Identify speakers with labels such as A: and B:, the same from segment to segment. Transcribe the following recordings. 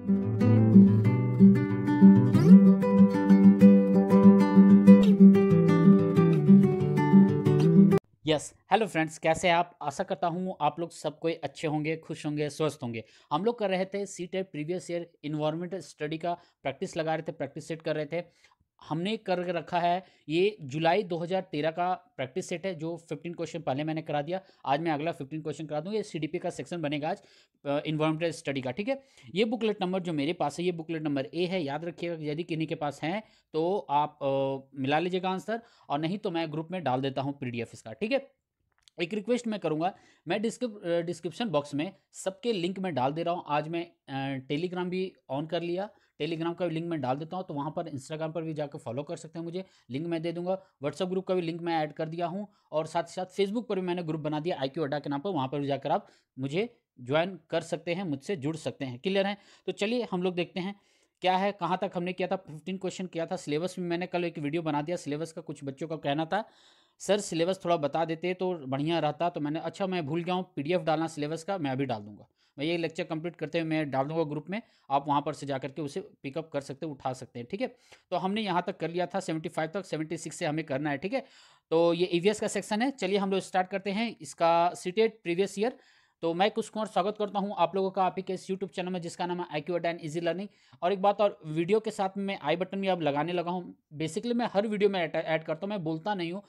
A: Yes hello friends, कैसे हैं आप? आशा करता हूँ आप लोग सब कोई अच्छे होंगे, खुश होंगे, स्वस्थ होंगे। हम लोग कर रहे थे C TET previous year environmental study का प्रैक्टिस लगा रहे थे, प्रैक्टिस सेट कर रहे थे। हमने कर रखा है ये जुलाई 2013 का प्रैक्टिस सेट है, जो 15 क्वेश्चन पहले मैंने करा दिया। आज मैं अगला 15 क्वेश्चन करा दूंगा। ये सीडीपी का सेक्शन बनेगा आज इन्वायरमेंटल स्टडी का, ठीक है। ये बुकलेट नंबर जो मेरे पास है, ये बुकलेट नंबर ए है। याद रखिएगा कि यदि किन्हीं के पास है तो आप मिला लीजिएगा आंसर, और नहीं तो मैं ग्रुप में डाल देता हूँ पीडीएफ इसका, ठीक है। एक रिक्वेस्ट मैं करूंगा, मैं डिस्क्रिप्शन बॉक्स में सबके लिंक में डाल दे रहा हूँ। आज मैं टेलीग्राम भी ऑन कर लिया, टेलीग्राम का भी लिंक मैं डाल देता हूँ, तो वहाँ पर इंस्टाग्राम पर भी जाकर फॉलो कर सकते हैं मुझे, लिंक मैं दे दूंगा। व्हाट्सअप ग्रुप का भी लिंक मैं ऐड कर दिया हूँ, और साथ ही साथ फेसबुक पर भी मैंने ग्रुप बना दिया IQ अड्डा के नाम पर, वहाँ पर भी जाकर आप मुझे ज्वाइन कर सकते हैं, मुझसे जुड़ सकते हैं। क्लियर है? तो चलिए हम लोग देखते हैं क्या है, कहाँ तक हमने किया था। 15 क्वेश्चन किया था। सिलेबस में मैंने कल एक वीडियो बना दिया सिलेबस का। कुछ बच्चों का कहना था सर सिलेबस थोड़ा बता देते तो बढ़िया रहता, तो मैंने अच्छा मैं भूल गया हूँ पीडीएफ डालना सिलेबस का, मैं अभी डाल दूंगा। मैं ये लेक्चर कंप्लीट करते हुए मैं डाल दूंगा ग्रुप में, आप वहाँ पर से जा करके उसे पिकअप कर सकते हैं, उठा सकते हैं, ठीक है। तो हमने यहाँ तक कर लिया था 75 तक, 76 से हमें करना है, ठीक है। तो ये ईवीएस का सेक्शन है। चलिए हम लोग स्टार्ट करते हैं इसका सीटेट प्रीवियस ईयर। तो मैं कुछ कुमार स्वागत करता हूं आप लोगों का आप ही के इस यूट्यूब चैनल में, जिसका नाम है IQ अड्डा एंड इजी लर्निंग। और एक बात और, वीडियो के साथ में मैं आई बटन भी अब लगाने लगा हूं। बेसिकली मैं हर वीडियो में ऐड करता हूं, मैं बोलता नहीं हूं,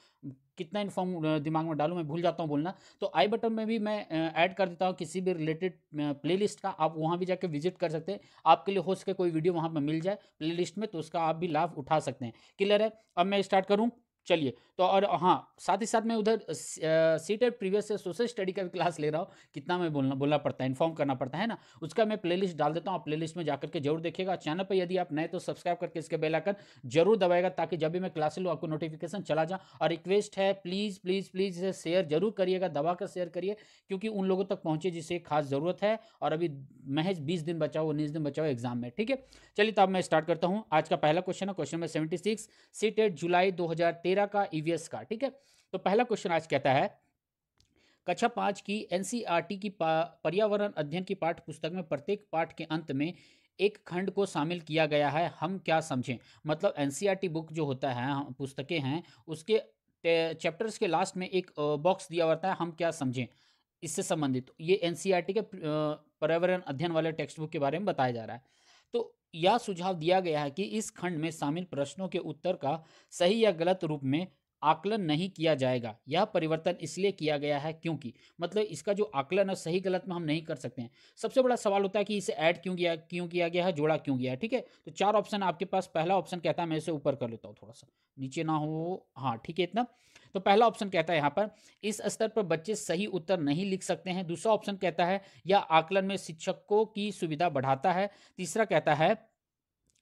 A: कितना इन्फॉर्म दिमाग में डालूं, मैं भूल जाता हूं बोलना। तो आई बटन में भी मैं ऐड कर देता हूं किसी भी रिलेटेड प्लेलिस्ट का, आप वहां भी जाकर विजिट कर सकते हैं। आपके लिए हो सके कोई वीडियो वहां पर मिल जाए प्लेलिस्ट में, तो उसका आप भी लाभ उठा सकते हैं। क्लियर है? अब मैं स्टार्ट करूं। चलिए, तो और हाँ, साथ ही साथ मैं उधर सीटेट प्रीवियस से सोशल स्टडी का भी क्लास ले रहा हूँ। कितना मैं बोलना पड़ता है, इन्फॉर्म करना पड़ता है ना, उसका मैं प्लेलिस्ट डाल देता हूँ। आप प्लेलिस्ट में जाकर के जरूर देखिएगा। चैनल पर यदि आप नए तो सब्सक्राइब करके इसके बेल आइकन जरूर दबाएगा, ताकि जब भी मैं क्लास लूँ आपको नोटिफिकेशन चला जाए। और रिक्वेस्ट है, प्लीज़ प्लीज़ प्लीज़ इसे शेयर जरूर करिएगा, दबा कर शेयर करिए, क्योंकि उन लोगों तक पहुँचे जिसे खास ज़रूरत है। और अभी महज 20 दिन बचाओ, 19 दिन बचाओ एग्जाम में, ठीक है। चलिए, तो अब मैं स्टार्ट करता हूँ। आज का पहला क्वेश्चन है क्वेश्चन नंबर 76, सीटेट जुलाई 2013 का ईवीएस का, ठीक है। तो पहला क्वेश्चन आज कहता है, कक्षा 5 की एनसीईआरटी की पर्यावरण अध्ययन की पाठ्य पुस्तक में प्रत्येक पाठ के अंत में एक खंड को शामिल किया गया है, हम क्या समझें। मतलब एनसीईआरटी बुक जो होता है, पुस्तकें हैं, उसके चैप्टर्स के लास्ट में एक बॉक्स दिया होता है, हम क्या समझें, इससे संबंधित ये एनसीईआरटी के पर्यावरण अध्ययन वाले टेक्स्ट बुक के बारे में बताया जा रहा है। तो यह सुझाव दिया गया है कि इस खंड में शामिल प्रश्नों के उत्तर का सही या गलत रूप में आकलन नहीं किया जाएगा। यह परिवर्तन इसलिए किया गया है क्योंकि, मतलब इसका जो आकलन है सही गलत में हम नहीं कर सकते हैं। सबसे बड़ा सवाल होता है कि इसे ऐड क्यों किया गया है, जोड़ा क्यों गया है, ठीक है। तो 4 ऑप्शन आपके पास। पहला ऑप्शन कहता है, मैं इसे ऊपर कर लेता हूँ थोड़ा सा, नीचे ना हो, हाँ ठीक है इतना। तो पहला ऑप्शन कहता है यहाँ पर, इस स्तर पर बच्चे सही उत्तर नहीं लिख सकते हैं। दूसरा ऑप्शन कहता है, यह आकलन में शिक्षकों की सुविधा बढ़ाता है। तीसरा कहता है,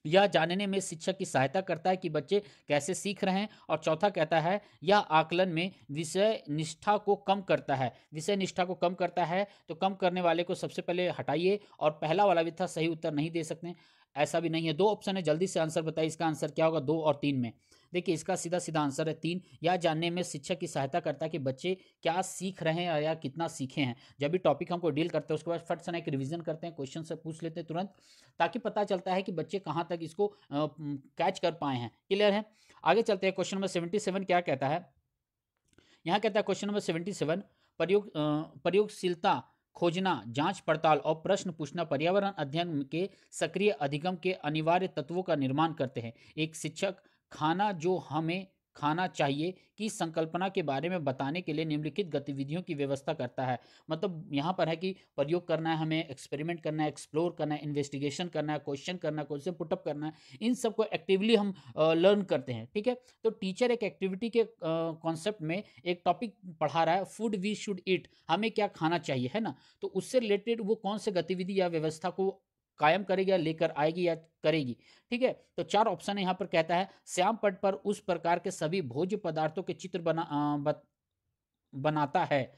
A: यह जानने में शिक्षक की सहायता करता है कि बच्चे कैसे सीख रहे हैं। और चौथा कहता है, यह आकलन में विषय निष्ठा को कम करता है। विषय निष्ठा को कम करता है, तो कम करने वाले को सबसे पहले हटाइए। और पहला वाला भी था, सही उत्तर नहीं दे सकते, ऐसा भी नहीं है। 2 ऑप्शन है, जल्दी से आंसर बताइए, इसका आंसर क्या होगा 2 और 3 में। देखिए, इसका सीधा सीधा आंसर है 3। यह जानने में शिक्षक की सहायता करता है कि बच्चे क्या सीख रहे हैं या कितना सीखे हैं। जब भी टॉपिक हमको डील करते हैं, उसके बाद फट से एक रिवीजन करते हैं, क्वेश्चन से पूछ लेते हैं तुरंत, ताकि पता चलता है कि बच्चे कहाँ तक इसको कैच कर पाए हैं। क्लियर है? आगे चलते हैं। क्वेश्चन नंबर 77 क्या कहता है? यहाँ कहता है क्वेश्चन नंबर 77, प्रयोगशीलता खोजना, जांच पड़ताल और प्रश्न पूछना पर्यावरण अध्ययन के सक्रिय अधिगम के अनिवार्य तत्वों का निर्माण करते हैं। एक शिक्षक खाना जो हमें खाना चाहिए की संकल्पना के बारे में बताने के लिए निम्नलिखित गतिविधियों की व्यवस्था करता है। मतलब यहाँ पर है कि प्रयोग करना है, हमें एक्सपेरिमेंट करना है, एक्सप्लोर करना है, इन्वेस्टिगेशन करना है, क्वेश्चन पुटअप करना है, इन सबको एक्टिवली हम लर्न करते हैं, ठीक है। तो टीचर एक एक्टिविटी के कॉन्सेप्ट में एक टॉपिक पढ़ा रहा है, फूड वी शुड ईट, हमें क्या खाना चाहिए, है ना। तो उससे रिलेटेड वो कौन से गतिविधि या व्यवस्था को कायम करेगी या लेकर आएगी या करेगी, ठीक है। तो 4 ऑप्शन यहाँ पर कहता है, श्याम पट पर उस प्रकार के सभी भोज्य पदार्थों के चित्र बनाता है।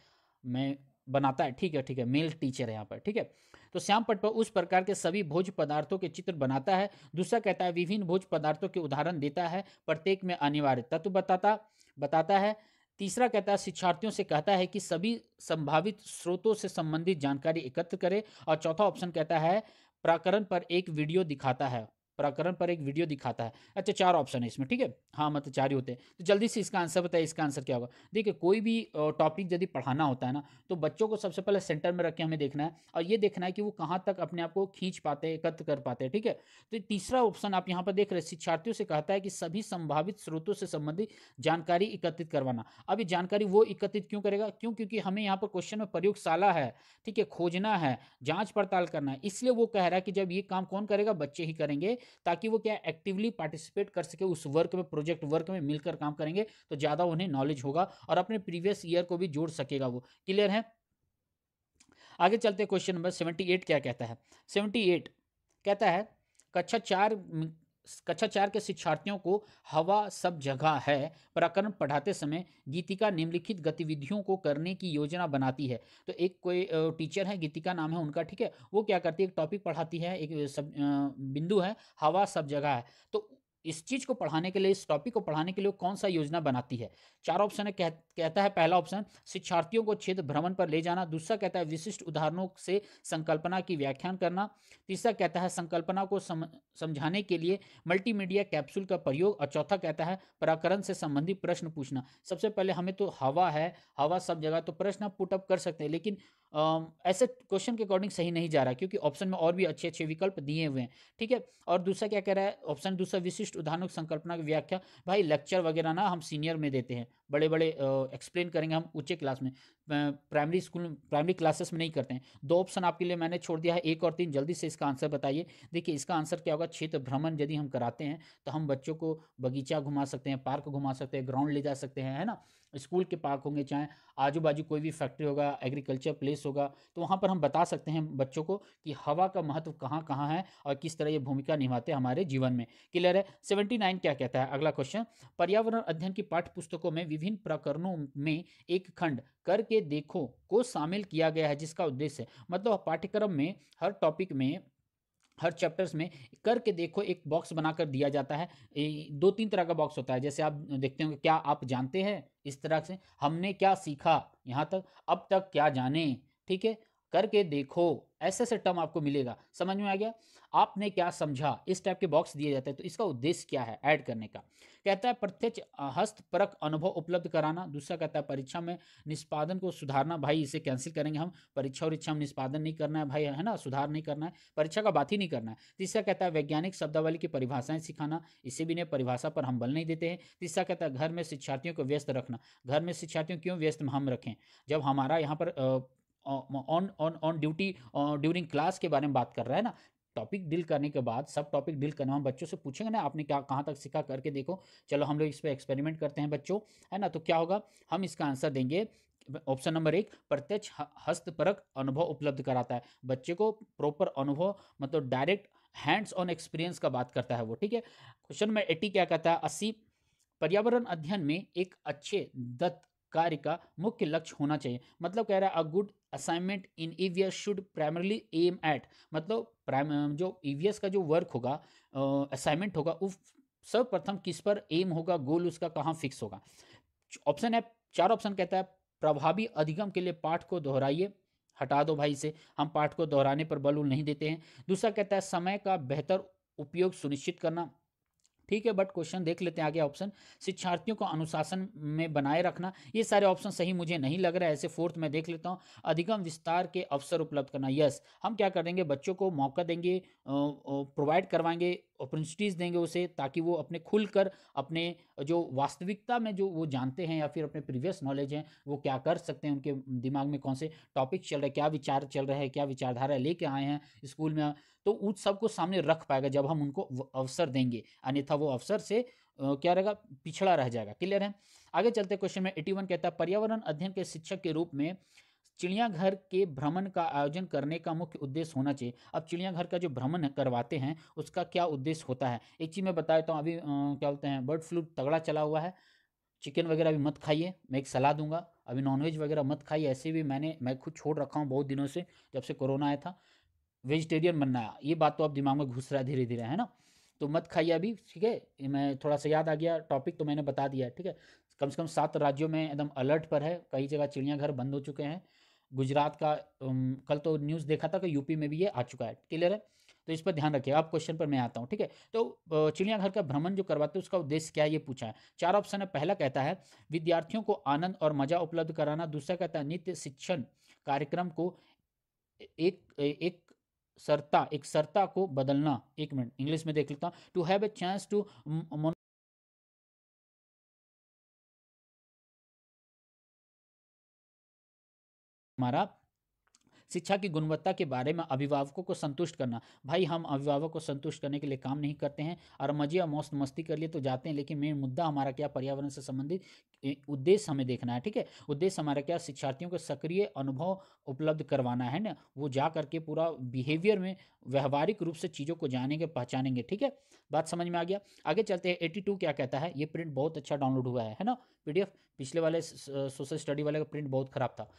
A: मैं बनाता है, ठीक है ठीक है, मेल टीचर है यहाँ पर, ठीक है। तो श्याम पट पर उस प्रकार के सभी भोज्य पदार्थों के चित्र बनाता है। दूसरा कहता है, विभिन्न भोज्य पदार्थों के उदाहरण देता है, प्रत्येक में अनिवार्य तत्व बताता है। तीसरा कहता है, शिक्षार्थियों से कहता है कि सभी संभावित स्रोतों से संबंधित जानकारी एकत्र करें। और चौथा ऑप्शन कहता है, प्रकरण पर एक वीडियो दिखाता है। प्रकरण पर एक वीडियो दिखाता है। अच्छा, 4 ऑप्शन है इसमें, ठीक है? हाँ, मतलब 4 ही होते हैं। तो जल्दी से इसका आंसर बताइए, इसका आंसर क्या होगा? देखिए, कोई भी टॉपिक यदि पढ़ाना होता है ना, तो बच्चों को सबसे पहले सेंटर में रख के हमें देखना है और ये देखना है कि वो कहाँ तक अपने आप को खींच पाते हैं, एकत्र कर पाते हैं, ठीक है? तो तीसरा ऑप्शन आप यहाँ पर देख रहे हैं, शिक्षार्थियों से कहता है कि सभी संभावित स्रोतों से संबंधित जानकारी एकत्रित करवाना। अब ये जानकारी वो एकत्रित क्यों करेगा? क्यों? क्योंकि हमें यहाँ पर क्वेश्चन में प्रयोगशाला है, ठीक है? खोजना है, जाँच पड़ताल करना है, इसलिए वो कह रहा है कि जब ये काम कौन करेगा? बच्चे ही करेंगे, ताकि वो क्या एक्टिवली पार्टिसिपेट कर सके उस वर्क में, प्रोजेक्ट वर्क में मिलकर काम करेंगे, तो ज़्यादा उन्हें नॉलेज होगा और अपने प्रीवियस ईयर को भी जोड़ सकेगा वो। क्लियर है? आगे चलते हैं, क्वेश्चन नंबर 78 क्या कहता है? 78 कहता है, कक्षा 4 कक्षा 4 के शिक्षार्थियों को हवा सब जगह है प्रकरण पढ़ाते समय गीतिका निम्नलिखित गतिविधियों को करने की योजना बनाती है। तो एक कोई टीचर है, गीतिका नाम है उनका, ठीक है? वो क्या करती है, एक टॉपिक पढ़ाती है, एक बिंदु है, हवा सब जगह है। तो इस चीज़ को पढ़ाने के लिए, इस टॉपिक को पढ़ाने के लिए वो कौन-सा योजना बनाती है? 4 ऑप्शन है, कहता है पहला ऑप्शन शिक्षार्थियों को क्षेत्र भ्रमण पर ले जाना, दूसरा कहता है विशिष्ट उदाहरणों से संकल्पना की व्याख्यान करना, तीसरा कहता है संकल्पना को समझाने के लिए मल्टीमीडिया कैप्सूल का प्रयोग और चौथा कहता है प्रकरण से संबंधित प्रश्न पूछना। सबसे पहले हमें तो हवा है, हवा सब जगह, तो प्रश्न आप पुट अप कर सकते हैं, लेकिन ऐसे क्वेश्चन के अकॉर्डिंग सही नहीं जा रहा, क्योंकि ऑप्शन में और भी अच्छे-अच्छे विकल्प दिए हुए हैं, ठीक है? और दूसरा क्या कह रहा है, ऑप्शन दूसरा विशिष्ट उदाहरणों की संकल्पना की व्याख्या। भाई लेक्चर वगैरह ना हम सीनियर में देते हैं, बड़े-बड़े एक्सप्लेन करेंगे हम ऊँचे क्लास में, प्राइमरी स्कूल, प्राइमरी क्लासेस में नहीं करते हैं। 2 ऑप्शन आपके लिए मैंने छोड़ दिया है, 1 और 3, जल्दी से इसका आंसर बताइए। देखिए, इसका आंसर क्या होगा, क्षेत्र भ्रमण यदि हम कराते हैं, तो हम बच्चों को बगीचा घुमा सकते हैं, पार्क घुमा सकते हैं, ग्राउंड ले जा सकते हैं, है ना? स्कूल के पार्क होंगे, चाहे आजू-बाजू कोई भी फैक्ट्री होगा, एग्रीकल्चर प्लेस होगा, तो वहाँ पर हम बता सकते हैं बच्चों को कि हवा का महत्व कहाँ-कहाँ है और किस तरह ये भूमिका निभाते हैं हमारे जीवन में। क्लियर है? 79 क्या कहता है, अगला क्वेश्चन, पर्यावरण अध्ययन की पाठ्य पुस्तकों में विभिन्न प्रकरणों में एक खंड करके देखो को शामिल किया गया है, जिसका उद्देश्य है, मतलब पाठ्यक्रम में हर टॉपिक में, हर चैप्टर्स में करके देखो एक बॉक्स बनाकर दिया जाता है। 2-3 तरह का बॉक्स होता है, जैसे आप देखते होंगे, क्या आप जानते हैं? इस तरह से, हमने क्या सीखा यहाँ तक, अब तक क्या जाने, ठीक है? करके देखो, ऐसे-ऐसे टर्म आपको मिलेगा। समझ में आ गया? आपने क्या समझा? इस टाइप के बॉक्स दिए जाते हैं, तो इसका उद्देश्य क्या है ऐड करने का? कहता है प्रत्यक्ष हस्तपरक अनुभव उपलब्ध कराना, दूसरा कहता है परीक्षा में निष्पादन को सुधारना। भाई इसे कैंसिल करेंगे हम, परीक्षा-वरीक्षा में निष्पादन नहीं करना है भाई, है ना? सुधार नहीं करना है, परीक्षा का बात ही नहीं करना है। तीसरा कहता है वैज्ञानिक शब्दावली की परिभाषाएँ सिखाना, इसे भी नहीं, परिभाषा पर हम बल नहीं देते हैं। तीसरा कहता है घर में शिक्षार्थियों को व्यस्त रखना, घर में शिक्षार्थियों क्यों व्यस्त हम रखें? जब हमारा यहाँ पर on on on duty during class के बारे में बात कर रहा है ना, टॉपिक डील करने के बाद सब टॉपिक डील करना, हम बच्चों से पूछेंगे ना आपने क्या कहाँ तक सीखा, करके देखो। चलो हम लोग इस पे एक्सपेरिमेंट करते हैं बच्चों, है ना? तो क्या होगा, हम इसका आंसर देंगे ऑप्शन नंबर 1, प्रत्यक्ष हस्तपरक अनुभव उपलब्ध कराता है। बच्चे को प्रॉपर अनुभव, मतलब डायरेक्ट हैंड्स ऑन एक्सपीरियंस का बात करता है वो, ठीक है? क्वेश्चन में 80 क्या कहता है, 80, पर्यावरण अध्ययन में एक अच्छे दत्त कार्य का मुख्य लक्ष्य होना चाहिए। मतलब कह रहा है a good assignment in EVS should primarily aim at, मतलब जो ईवीएस का जो वर्क होगा, असाइनमेंट होगा, उस सर्वप्रथम किस पर एम होगा, गोल उसका कहाँ फिक्स होगा? ऑप्शन है, 4 ऑप्शन कहता है प्रभावी अधिगम के लिए पाठ को दोहराइए, हटा दो भाई इसे, हम पाठ को दोहराने पर बल नहीं देते हैं। दूसरा कहता है समय का बेहतर उपयोग सुनिश्चित करना, ठीक है, बट क्वेश्चन देख लेते हैं आगे ऑप्शन, शिक्षार्थियों को अनुशासन में बनाए रखना। ये सारे ऑप्शन सही मुझे नहीं लग रहा है, ऐसे फोर्थ में देख लेता हूँ, अधिगम विस्तार के अवसर उपलब्ध करना। यस, हम क्या करेंगे, बच्चों को मौका देंगे, प्रोवाइड करवाएंगे, अपॉर्चुनिटीज़ देंगे उसे, ताकि वो अपने खुलकर अपने जो वास्तविकता में जो वो जानते हैं या फिर अपने प्रीवियस नॉलेज हैं वो क्या कर सकते हैं, उनके दिमाग में कौन से टॉपिक चल रहे हैं, क्या विचार चल रहे हैं, क्या विचारधारा लेके आए हैं स्कूल में, तो उन सबको सामने रख पाएगा जब हम उनको अवसर देंगे, अन्यथा वो अवसर से क्या रहेगा, पिछड़ा रह जाएगा। क्लियर है? आगे चलते क्वेश्चन में 81 कहता है पर्यावरण अध्ययन के शिक्षक के रूप में चिड़ियाघर के भ्रमण का आयोजन करने का मुख्य उद्देश्य होना चाहिए। अब चिड़ियाघर का जो भ्रमण करवाते हैं उसका क्या उद्देश्य होता है? एक चीज़ मैं बता देता हूँ, अभी क्या बोलते हैं, बर्ड फ्लू तगड़ा चला हुआ है, चिकन वगैरह भी मत खाइए, मैं एक सलाह दूंगा, अभी नॉनवेज वगैरह मत खाइए, ऐसे भी मैं खुद छोड़ रखा हूँ बहुत दिनों से, जब से कोरोना आया था, वेजिटेरियन बनना है, ये बात तो अब दिमाग में घुस रहा है धीरे धीरे, है ना? तो मत खाइए अभी, ठीक है? ये मैं थोड़ा सा याद आ गया, टॉपिक तो मैंने बता दिया है, ठीक है? कम से कम 7 राज्यों में एकदम अलर्ट पर है, कई जगह चिड़ियाघर बंद हो चुके हैं। गुजरात का कल तो न्यूज़ देखा था कि यूपी में भी ये आ चुका है। क्लियर है? तो इस पर ध्यान रखिए। अब क्वेश्चन पर मैं आता हूँ, ठीक है। तो चिड़ियाघर का भ्रमण जो करवाते हैं उसका उद्देश्य क्या है ये पूछा है। 4 ऑप्शन है। पहला कहता है विद्यार्थियों को आनंद और मजा उपलब्ध कराना। दूसरा कहता है नित्य शिक्षण कार्यक्रम को एक एक सरता को बदलना। एक मिनट इंग्लिश में देख लेता हूँ। To have a chance to हमारा शिक्षा की गुणवत्ता के बारे में अभिभावकों को संतुष्ट करना। भाई हम अभिभावक को संतुष्ट करने के लिए काम नहीं करते हैं और मजे और मौज मस्ती कर लिए तो जाते हैं, लेकिन मेन मुद्दा हमारा क्या, पर्यावरण से संबंधित उद्देश्य हमें देखना है, ठीक है। उद्देश्य हमारा क्या, शिक्षार्थियों को सक्रिय अनुभव उपलब्ध करवाना है ना, वो जा करके पूरा बिहेवियर में व्यवहारिक रूप से चीज़ों को जानेंगे पहचानेंगे, ठीक है। बात समझ में आ गया। आगे चलते हैं। 82 क्या कहता है, ये प्रिंट बहुत अच्छा डाउनलोड हुआ है ना, पीडीएफ। पिछले वाले सोशल स्टडी वाले का प्रिंट बहुत खराब था।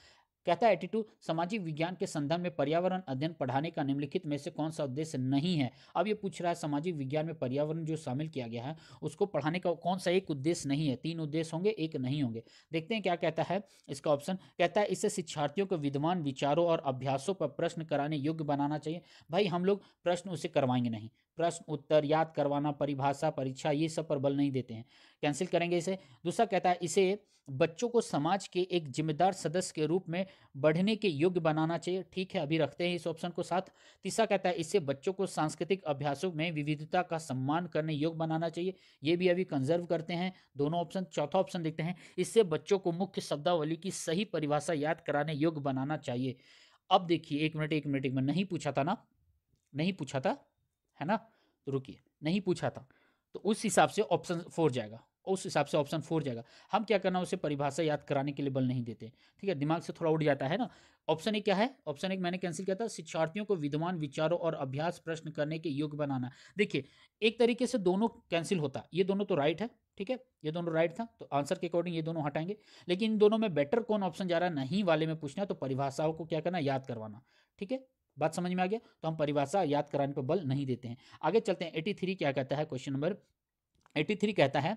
A: कहता है 82 सामाजिक विज्ञान के संदर्भ में पर्यावरण अध्ययन पढ़ाने का निम्नलिखित में से कौन सा उद्देश्य नहीं है। अब ये पूछ रहा है सामाजिक विज्ञान में पर्यावरण जो शामिल किया गया है उसको पढ़ाने का कौन सा एक उद्देश्य नहीं है। 3 उद्देश्य होंगे, एक नहीं होंगे। देखते हैं क्या कहता है इसका ऑप्शन। कहता है इससे शिक्षार्थियों को विद्यमान विचारों और अभ्यासों पर प्रश्न कराने योग्य बनाना चाहिए। भाई हम लोग प्रश्न उसे करवाएंगे नहीं, प्रश्न उत्तर याद करवाना, परिभाषा परीक्षा ये सब पर बल नहीं देते हैं, कैंसिल करेंगे इसे। दूसरा कहता है इसे बच्चों को समाज के एक जिम्मेदार सदस्य के रूप में बढ़ने के योग्य बनाना चाहिए। ठीक है, अभी रखते हैं इस ऑप्शन को साथ। तीसरा कहता है इससे बच्चों को सांस्कृतिक अभ्यासों में विविधता का सम्मान करने योग्य बनाना चाहिए। ये भी अभी कंजर्व करते हैं दोनों ऑप्शन। चौथा ऑप्शन देखते हैं इससे बच्चों को मुख्य शब्दावली की सही परिभाषा याद कराने योग्य बनाना चाहिए। अब देखिए, एक मिनट नहीं पूछा था ना, नहीं पूछा था, है ना, तो रुकिए, नहीं पूछा था तो उस हिसाब से ऑप्शन 4 जाएगा, उस हिसाब से ऑप्शन 4 जाएगा। हम क्या करना, उसे परिभाषा याद कराने के लिए बल नहीं देते, ठीक है, दिमाग से थोड़ा उड़ जाता है ना। ऑप्शन एक क्या है, ऑप्शन एक मैंने कैंसिल किया था, शिक्षार्थियों को विद्यमान विचारों और अभ्यास प्रश्न करने के योग्य बनाना। देखिए एक तरीके से दोनों कैंसिल होता, ये दोनों तो राइट है, ठीक है, ये दोनों राइट था तो आंसर के अकॉर्डिंग ये दोनों हटाएंगे। लेकिन इन दोनों में बेटर कौन ऑप्शन जा रहा है, नहीं वाले में पूछना है तो परिभाषाओं को क्या करना, याद करवाना, ठीक है। बात समझ में आ गया, तो हम परिभाषा याद कराने पर बल नहीं देते हैं। आगे चलते हैं। 83 क्या कहता है, क्वेश्चन नंबर 83 कहता है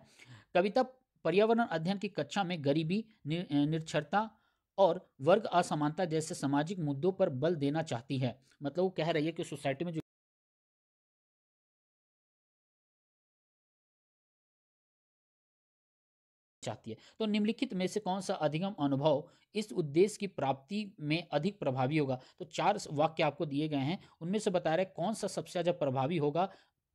A: कविता पर्यावरण अध्ययन की कक्षा में गरीबी, निरक्षरता और वर्ग असमानता जैसे सामाजिक मुद्दों पर बल देना चाहती है। मतलब वो कह रही है कि सोसाइटी में जो चाहती है, तो निम्नलिखित में से कौन सा अधिगम अनुभव इस उद्देश्य की प्राप्ति में अधिक प्रभावी होगा। तो 4 वाक्य आपको दिए गए हैं, उनमें से बता रहे कौन सा सबसे ज़्यादा प्रभावी होगा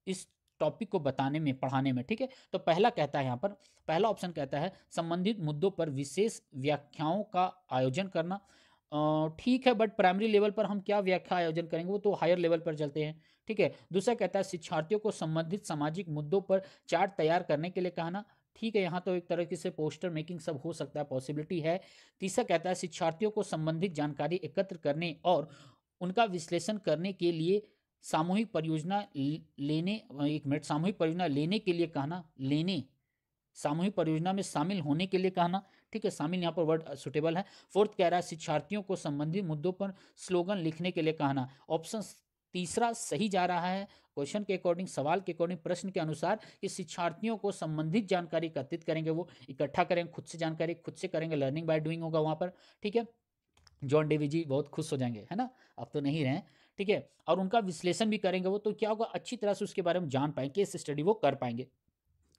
A: इस टॉपिक को बताने में, पढ़ाने में, ठीक है। तो पहला कहता है यहाँ पर, पहला ऑप्शन कहता है संबंधित मुद्दों पर विशेष व्याख्याओं का आयोजन करना। ठीक है, बट प्राइमरी लेवल पर हम क्या व्याख्या आयोजन करेंगे, वो तो हायर लेवल पर चलते हैं, ठीक है। दूसरा कहता है शिक्षार्थियों को संबंधित सामाजिक मुद्दों पर चार्ट तैयार करने के लिए कहना। ठीक है, यहाँ तो एक तरीके से पोस्टर मेकिंग सब हो सकता है, पॉसिबिलिटी है। तीसरा कहता है शिक्षार्थियों को संबंधित जानकारी एकत्र करने और उनका विश्लेषण करने के लिए सामूहिक परियोजना लेने, एक मिनट, सामूहिक परियोजना लेने के लिए कहना, लेने, सामूहिक परियोजना में शामिल होने के लिए कहना, ठीक है, शामिल यहाँ पर वर्ड सुटेबल है। फोर्थ कह रहा है शिक्षार्थियों को संबंधित मुद्दों पर स्लोगन लिखने के लिए कहना। ऑप्शन तीसरा सही जा रहा है क्वेश्चन के अकॉर्डिंग, सवाल के अकॉर्डिंग, प्रश्न के अनुसार कि शिक्षार्थियों को संबंधित जानकारी एकत्रित करेंगे, वो इकट्ठा करेंगे, खुद से जानकारी खुद से करेंगे, लर्निंग बाय डूइंग होगा वहाँ पर, ठीक है। जॉन डेवी जी बहुत खुश हो जाएंगे, है ना, अब तो नहीं रहे, ठीक है। और उनका विश्लेषण भी करेंगे वो, तो क्या होगा, अच्छी तरह से उसके बारे में जान पाएंगे, केस स्टडी वो कर पाएंगे।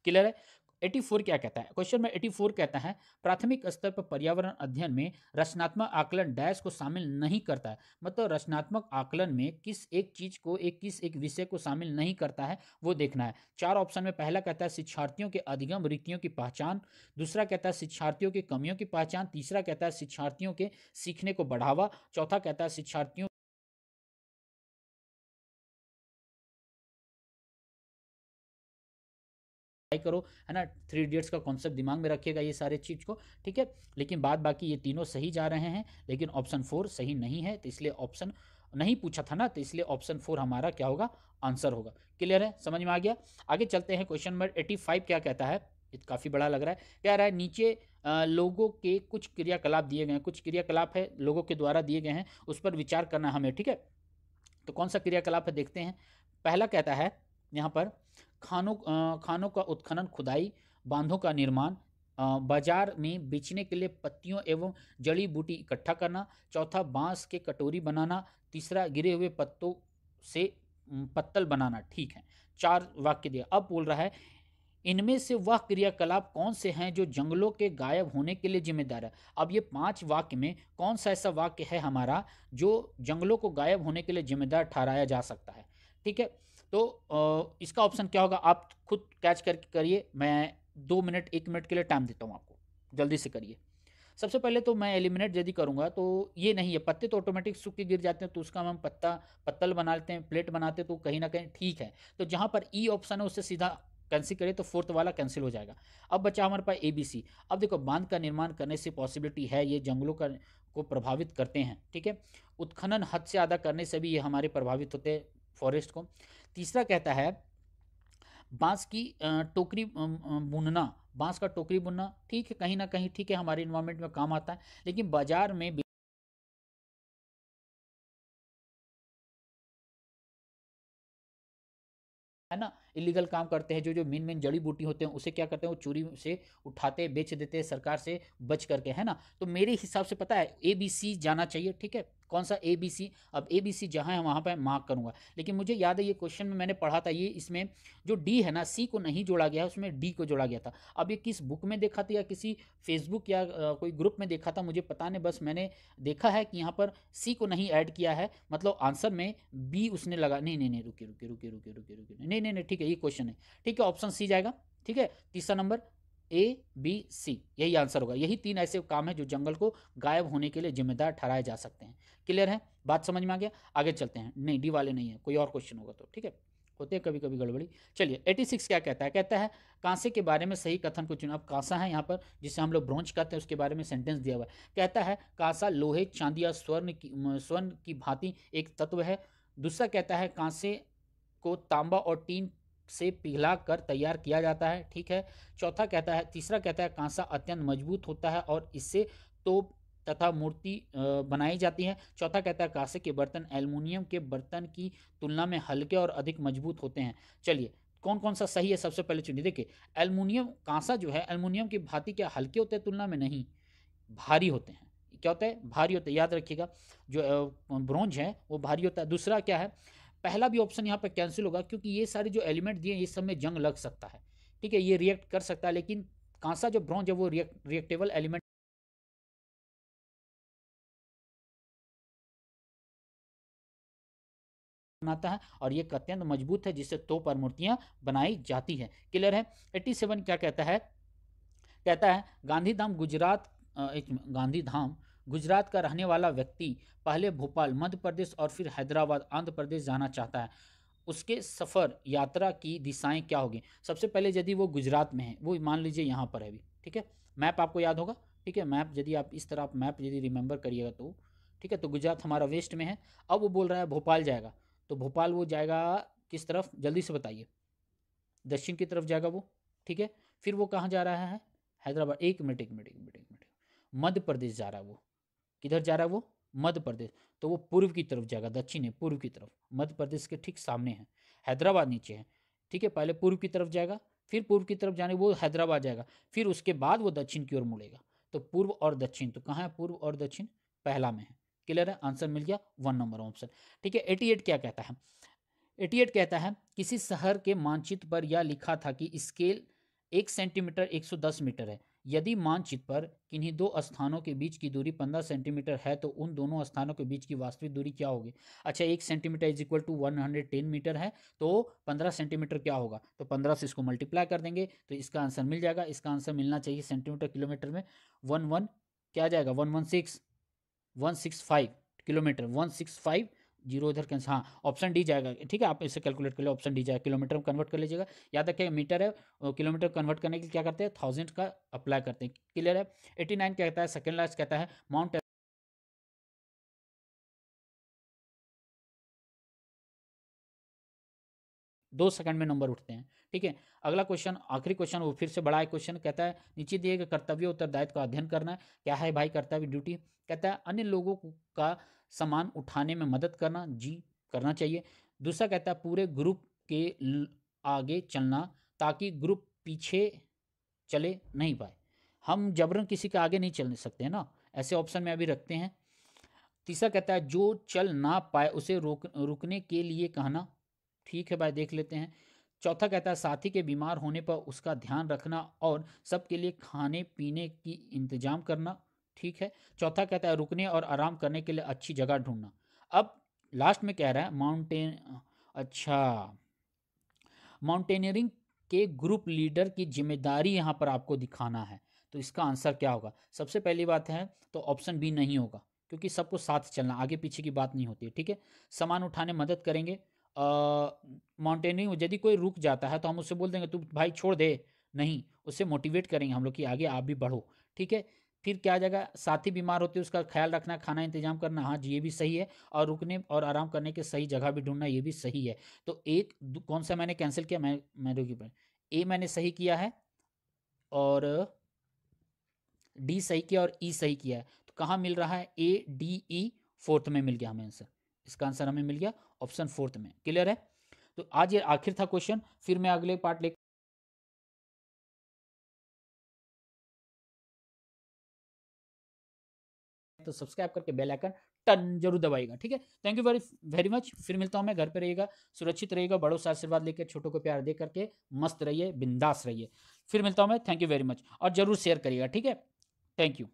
A: क्लियर है। 84 क्या कहता है, क्वेश्चन में 84 कहता है प्राथमिक स्तर पर पर्यावरण अध्ययन में रचनात्मक आकलन डैश को शामिल नहीं करता है। मतलब रचनात्मक आकलन में किस एक चीज को, किस एक विषय को शामिल नहीं करता है वो देखना है। 4 ऑप्शन में पहला कहता है शिक्षार्थियों के अधिगम रीतियों की पहचान। दूसरा कहता है शिक्षार्थियों की कमियों की पहचान। तीसरा कहता है शिक्षार्थियों के सीखने को बढ़ावा। चौथा कहता है शिक्षार्थियों करो, है ना, 3 इडियट्स का कॉन्सेप्ट दिमाग में रखिएगा ये सारे चीज को, ठीक है। लेकिन बाद बाकी ये तीनों सही जा रहे हैं, लेकिन ऑप्शन 4 सही नहीं है, तो इसलिए ऑप्शन नहीं पूछा था ना, तो इसलिए ऑप्शन 4 हमारा क्या होगा, आंसर होगा। क्लियर है, समझ में आ गया। आगे चलते हैं। क्वेश्चन नंबर 85 क्या कहता है, ये काफी बड़ा लग रहा है। कह रहा है नीचे लोगों के कुछ क्रियाकलाप दिए गए हैं, कुछ क्रियाकलाप है लोगों के द्वारा दिए गए हैं, उस पर विचार करना हमें, ठीक है। तो कौन सा क्रियाकलाप है देखते हैं। पहला कहता है यहाँ पर खानों का उत्खनन, खुदाई, बांधों का निर्माण, बाजार में बेचने के लिए पत्तियों एवं जड़ी बूटी इकट्ठा करना। चौथा बांस के कटोरी बनाना। तीसरा गिरे हुए पत्तों से पत्तल बनाना, ठीक है। 4 वाक्य दिया। अब बोल रहा है इनमें से वह क्रियाकलाप कौन से हैं जो जंगलों के गायब होने के लिए जिम्मेदार है। अब ये 5 वाक्य में कौन सा ऐसा वाक्य है हमारा जो जंगलों को गायब होने के लिए जिम्मेदार ठहराया जा सकता है, ठीक है। तो इसका ऑप्शन क्या होगा, आप खुद कैच करके करिए। मैं 2 मिनट 1 मिनट के लिए टाइम देता हूँ आपको, जल्दी से करिए। सबसे पहले तो मैं एलिमिनेट यदि करूँगा तो ये नहीं है, पत्ते तो ऑटोमेटिक सूख के गिर जाते हैं, तो उसका हम पत्तल बना लेते हैं, प्लेट बनाते हैं, तो कहीं ना कहीं ठीक है। तो जहाँ पर ई ऑप्शन है उससे सीधा कैंसिल करें तो फोर्थ वाला कैंसिल हो जाएगा। अब बचा हमारे पास ए बी सी। अब देखो बांध का निर्माण करने से पॉसिबिलिटी है, ये जंगलों का को प्रभावित करते हैं, ठीक है। उत्खनन हद से ज़्यादा करने से भी ये हमारे प्रभावित होते हैं फॉरेस्ट को। तीसरा कहता है बांस की टोकरी बुनना, बांस का टोकरी बुनना, ठीक है, कहीं ना कहीं ठीक है, हमारे इन्वायरमेंट में काम आता है, लेकिन बाजार में है ना, इलीगल काम करते हैं, जो जो मेन मेन जड़ी बूटी होते हैं उसे क्या करते हैं, वो चोरी से उठाते हैं, बेच देते हैं सरकार से बच करके, है ना। तो मेरे हिसाब से पता है ए बी सी जाना चाहिए, ठीक है। कौन सा ए बी सी, अब ए बी सी जहाँ है वहाँ पर मार्क करूँगा, लेकिन मुझे याद है ये क्वेश्चन में मैंने पढ़ा था, ये इसमें जो डी है ना, सी को नहीं जोड़ा गया है, उसमें डी को जोड़ा गया था। अब ये किस बुक में देखा था या किसी फेसबुक या कोई ग्रुप में देखा था मुझे पता नहीं, बस मैंने देखा है कि यहाँ पर सी को नहीं ऐड किया है, मतलब आंसर में बी उसने लगा। नहीं नहीं नहीं, रुके रुके रुके रुके रुके रुके, नहीं नहीं नहीं, ठीक है, ये क्वेश्चन है, ठीक है, ऑप्शन सी जाएगा, ठीक है। तीसरा नंबर ए बी सी यही आंसर होगा। यही 3 ऐसे काम है जो जंगल को गायब होने के लिए जिम्मेदार ठहराए जा सकते हैं। क्लियर है, बात समझ में आ गया। आगे चलते हैं, नहीं डी वाले नहीं है, कोई और क्वेश्चन होगा तो, ठीक है, होते हैं कभी कभी गड़बड़ी। चलिए 86 क्या कहता है, कहता है कांसे के बारे में सही कथन को चुना। अब कांसा है यहाँ पर जिसे हम लोग ब्रोंज कहते हैं, उसके बारे में सेंटेंस दिया हुआ है। कहता है कांसा लोहे चांदी या स्वर्ण की भांति एक तत्व है। दूसरा कहता है कांसे को तांबा और टीन से पिघला कर तैयार किया जाता है, ठीक है। चौथा कहता है, तीसरा कहता है कांसा अत्यंत मजबूत होता है और इससे तोप तथा मूर्ति बनाई जाती है। चौथा कहता है कांसे के बर्तन एल्युमिनियम के बर्तन की तुलना में हल्के और अधिक मजबूत होते हैं। चलिए कौन कौन सा सही है, सबसे पहले चुनिए। देखिए एल्युमिनियम, कांसा जो है एल्युमिनियम की भांति क्या हल्के होते हैं तुलना में, नहीं, भारी होते हैं। क्या होता है, भारी होते हैं, याद रखिएगा। जो ब्रोंज है वो भारी होता है। दूसरा क्या है, पहला भी ऑप्शन यहाँ पर कैंसिल होगा, क्योंकि ये सारे जो एलिमेंट दिए ये सब में जंग लग सकता है, ठीक है, ये रिएक्ट कर सकता है, लेकिन कांसा जो ब्रोंज है वो रिएक्टेबल एलिमेंट बनाता है और ये अत्यंत मजबूत है जिससे तोप और मूर्तियां बनाई जाती है। क्लियर है। 87 क्या कहता है, कहता है गांधीधाम गुजरात गांधीधाम गुजरात का रहने वाला व्यक्ति पहले भोपाल मध्य प्रदेश और फिर हैदराबाद आंध्र प्रदेश जाना चाहता है, उसके सफ़र यात्रा की दिशाएं क्या होगी। सबसे पहले यदि वो गुजरात में है, वो मान लीजिए यहाँ पर है अभी, ठीक है, मैप आपको याद होगा, ठीक है, मैप यदि आप इस तरह आप मैप यदि रिमेंबर करिएगा तो, ठीक है, तो गुजरात हमारा वेस्ट में है। अब वो बोल रहा है भोपाल जाएगा, तो भोपाल वो जाएगा किस तरफ, जल्दी से बताइए, दक्षिण की तरफ जाएगा वो, ठीक है। फिर वो कहाँ जा रहा है, हैदराबाद, एक मिनट एक मिनट एक मिनट एक मिनट, मध्य प्रदेश जा रहा है वो, किधर जा रहा है वो, मध्य प्रदेश, तो वो पूर्व की तरफ जाएगा, दक्षिण है, पूर्व की तरफ, मध्य प्रदेश के ठीक सामने है, हैदराबाद नीचे है, ठीक है। पहले पूर्व की तरफ जाएगा, फिर पूर्व की तरफ जाने वो हैदराबाद जाएगा, फिर उसके बाद वो दक्षिण की ओर मुड़ेगा। तो पूर्व और दक्षिण, तो कहाँ है पूर्व और दक्षिण, पहला में है। क्लियर है, आंसर मिल गया 1 नंबर ऑप्शन, ठीक है। 88 क्या कहता है, 88 कहता है किसी शहर के मानचित्र पर यह लिखा था कि स्केल 1 सेंटीमीटर 110 मीटर है। यदि मानचित्र पर किन्हीं दो स्थानों के बीच की दूरी 15 सेंटीमीटर है तो उन दोनों स्थानों के बीच की वास्तविक दूरी क्या होगी। अच्छा, 1 centimetre is equal to 110 metre है, तो 15 सेंटीमीटर क्या होगा, तो 15 से इसको मल्टीप्लाई कर देंगे तो इसका आंसर मिल जाएगा। इसका आंसर मिलना चाहिए सेंटीमीटर किलोमीटर में, 11 क्या आ जाएगा, 165 किलोमीटर, 165 जीरो इधर कैंसिल, हाँ ऑप्शन डी जाएगा, ठीक है। आप इसे कैलकुलेट कर लो, ऑप्शन डी जाएगा, किलोमीटर में कन्वर्ट कर लीजिएगा। याद रखिए मीटर है, किलोमीटर कन्वर्ट करने के लिए क्या करते हैं, 1000 का अप्लाई करते हैं। क्लियर है। 89 कहता है, सेकेंड लास्ट कहता है माउंट 2 सेकंड में नंबर उठते हैं, ठीक है। अगला क्वेश्चन, आखिरी क्वेश्चन, वो फिर से बड़ा है क्वेश्चन, कहता है नीचे दिए गए कर्तव्य उत्तरदायित्व का अध्ययन करना है। क्या है भाई कर्तव्य, ड्यूटी, कहता है अन्य लोगों का सामान उठाने में मदद करना, जी करना चाहिए। दूसरा कहता है पूरे ग्रुप के आगे चलना ताकि ग्रुप पीछे चले नहीं पाए। हम जबरन किसी के आगे नहीं चल सकते हैं ना, ऐसे ऑप्शन में अभी रखते हैं। तीसरा कहता है जो चल ना पाए उसे रुकने के लिए कहना, ठीक है भाई, देख लेते हैं। चौथा कहता है साथी के बीमार होने पर उसका ध्यान रखना और सबके लिए खाने पीने की इंतजाम करना। ठीक है। चौथा कहता है रुकने और आराम करने के लिए अच्छी जगह ढूंढना। अब लास्ट में कह रहा है माउंटेन, अच्छा, माउंटेनियरिंग के ग्रुप लीडर की जिम्मेदारी यहाँ पर आपको दिखाना है। तो इसका आंसर क्या होगा? सबसे पहली बात है तो ऑप्शन बी नहीं होगा, क्योंकि सबको साथ चलना, आगे पीछे की बात नहीं होती है। ठीक है। सामान उठाने मदद करेंगे। माउंटेनियरिंग यदि कोई रुक जाता है तो हम उससे बोल देंगे तू भाई छोड़ दे, नहीं, उससे मोटिवेट करेंगे हम लोग कि आगे आप भी बढ़ो। ठीक है। फिर क्या आ जाएगा? साथी बीमार होते उसका ख्याल रखना, खाना इंतजाम करना, हाँ जी ये भी सही है। और रुकने और आराम करने की सही जगह भी ढूंढना, ये भी सही है। तो एक कौन सा मैंने कैंसिल किया? मैं रुकी पर ए मैंने सही किया है और डी सही किया और ई सही किया है। तो कहाँ मिल रहा है? ए डी ई फोर्थ में मिल गया हमें आंसर। इसका आंसर हमें मिल गया ऑप्शन फोर्थ में। क्लियर है? तो आज ये आखिर था क्वेश्चन, फिर मैं अगले पार्ट लेकर तो सब्सक्राइब करके बेल आइकन टन जरूर दबाइएगा। ठीक है। Thank you very very much. फिर मिलता हूँ मैं। घर पे रहिएगा, सुरक्षित रहिएगा, बड़ों से आशीर्वाद लेकर, छोटों को प्यार दे करके मस्त रहिए, बिंदास रहिए। फिर मिलता हूँ मैं। थैंक यू वेरी मच और जरूर शेयर करिएगा। ठीक है। Thank you.